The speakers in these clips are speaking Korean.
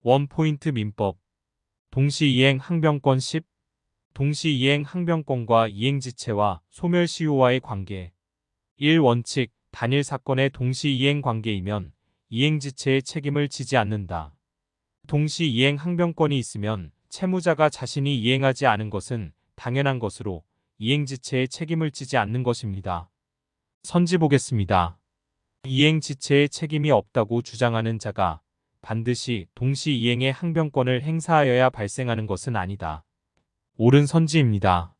원포인트 민법. 동시이행 항변권 10. 동시이행 항변권과 이행지체와 소멸시효와의 관계. 1. 원칙. 단일 사건의 동시이행 관계이면 이행지체의 책임을 지지 않는다. 동시이행 항변권이 있으면 채무자가 자신이 이행하지 않은 것은 당연한 것으로 이행지체의 책임을 지지 않는 것입니다. 선지 보겠습니다. 이행지체의 책임이 없다고 주장하는 자가 반드시 동시이행의 항변권을 행사하여야 발생하는 것은 아니다. 옳은 선지입니다.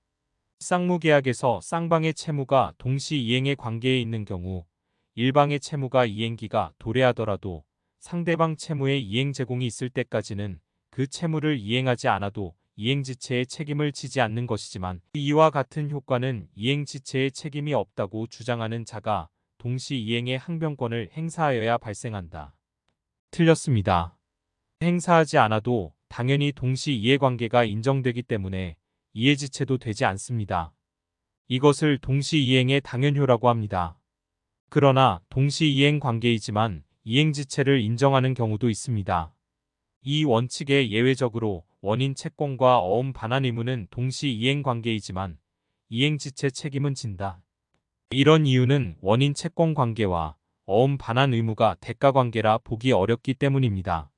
쌍무계약에서 쌍방의 채무가 동시이행의 관계에 있는 경우 일방의 채무가 이행기가 도래하더라도 상대방 채무의 이행 제공이 있을 때까지는 그 채무를 이행하지 않아도 이행지체의 책임을 지지 않는 것이지만 이와 같은 효과는 이행지체의 책임이 없다고 주장하는 자가 동시이행의 항변권을 행사하여야 발생한다. 틀렸습니다. 행사하지 않아도 당연히 동시이해관계가 인정되기 때문에 이해지체도 되지 않습니다. 이것을 동시이행의 당연효라고 합니다. 그러나 동시이행 관계이지만 이행지체를 인정하는 경우도 있습니다. 이 원칙에 예외적으로 원인 채권과 어음 반환 의무는 동시이행 관계이지만 이행지체 책임은 진다. 이런 이유는 원인 채권 관계와 어음 반환 의무가 대가 관계라 보기 어렵기 때문입니다.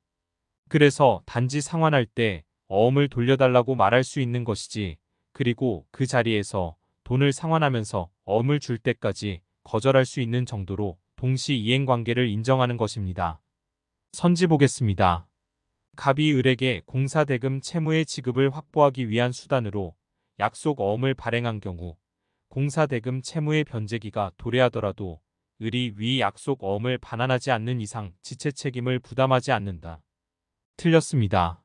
그래서 단지 상환할 때 어음을 돌려달라고 말할 수 있는 것이지, 그리고 그 자리에서 돈을 상환하면서 어음을 줄 때까지 거절할 수 있는 정도로 동시이행 관계를 인정하는 것입니다. 선지 보겠습니다. 갑이 을에게 공사대금 채무의 지급을 확보하기 위한 수단으로 약속 어음을 발행한 경우 공사대금 채무의 변제기가 도래하더라도 을이 위 약속 어음을 반환하지 않는 이상 지체 책임을 부담하지 않는다. 틀렸습니다.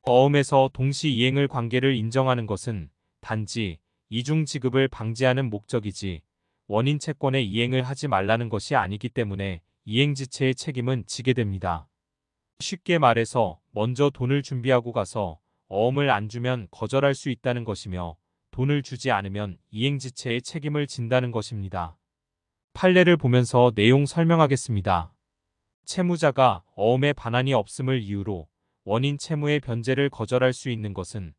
어음에서 동시이행을 관계를 인정하는 것은 단지 이중 지급을 방지하는 목적이지 원인 채권의 이행을 하지 말라는 것이 아니기 때문에 이행지체의 책임은 지게 됩니다. 쉽게 말해서 먼저 돈을 준비하고 가서 어음을 안 주면 거절할 수 있다는 것이며 돈을 주지 않으면 이행지체의 책임을 진다는 것입니다. 판례를 보면서 내용 설명하겠습니다. 채무자가 어음의 반환이 없음을 이유로 원인 채무의 변제를 거절할 수 있는 것은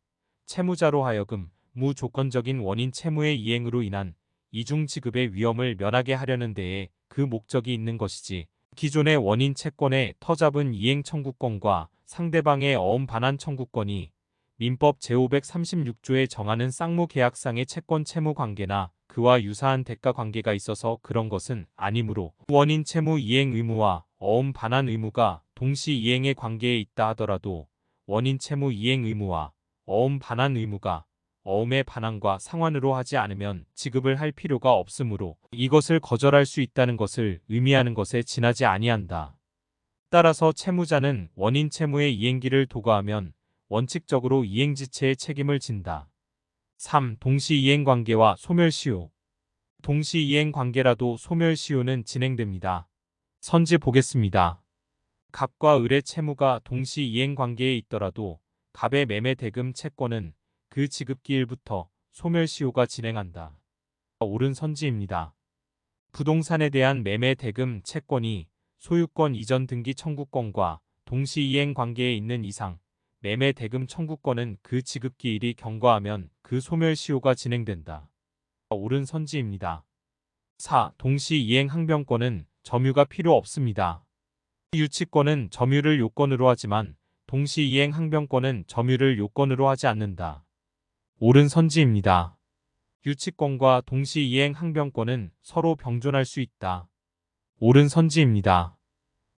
채무자로 하여금 무조건적인 원인 채무의 이행으로 인한 이중 지급의 위험을 면하게 하려는 데에 그 목적이 있는 것이지, 기존의 원인 채권의 터잡은 이행 청구권과 상대방의 어음 반환 청구권이 민법 제536조에 정하는 쌍무계약상의 채권 채무 관계나 그와 유사한 대가 관계가 있어서 그런 것은 아니므로 원인 채무 이행 의무와 어음 반환 의무가 동시이행의 관계에 있다 하더라도 원인 채무 이행 의무와 어음 반환 의무가 어음의 반환과 상환으로 하지 않으면 지급을 할 필요가 없으므로 이것을 거절할 수 있다는 것을 의미하는 것에 지나지 아니한다. 따라서 채무자는 원인 채무의 이행기를 도과하면 원칙적으로 이행지체의 책임을 진다. 3. 동시이행 관계와 소멸시효. 동시이행 관계라도 소멸시효는 진행됩니다. 선지 보겠습니다. 갑과 을의 채무가 동시이행 관계에 있더라도 갑의 매매 대금 채권은 그 지급기일부터 소멸시효가 진행한다. 옳은 선지입니다. 부동산에 대한 매매 대금 채권이 소유권 이전 등기 청구권과 동시이행 관계에 있는 이상 매매 대금 청구권은 그 지급기일이 경과하면 그 소멸시효가 진행된다. 옳은 선지입니다. 4. 동시이행 항변권은 점유가 필요 없습니다. 유치권은 점유를 요건으로 하지만 동시이행 항변권은 점유를 요건으로 하지 않는다. 옳은 선지입니다. 유치권과 동시이행 항변권은 서로 병존할 수 있다. 옳은 선지입니다.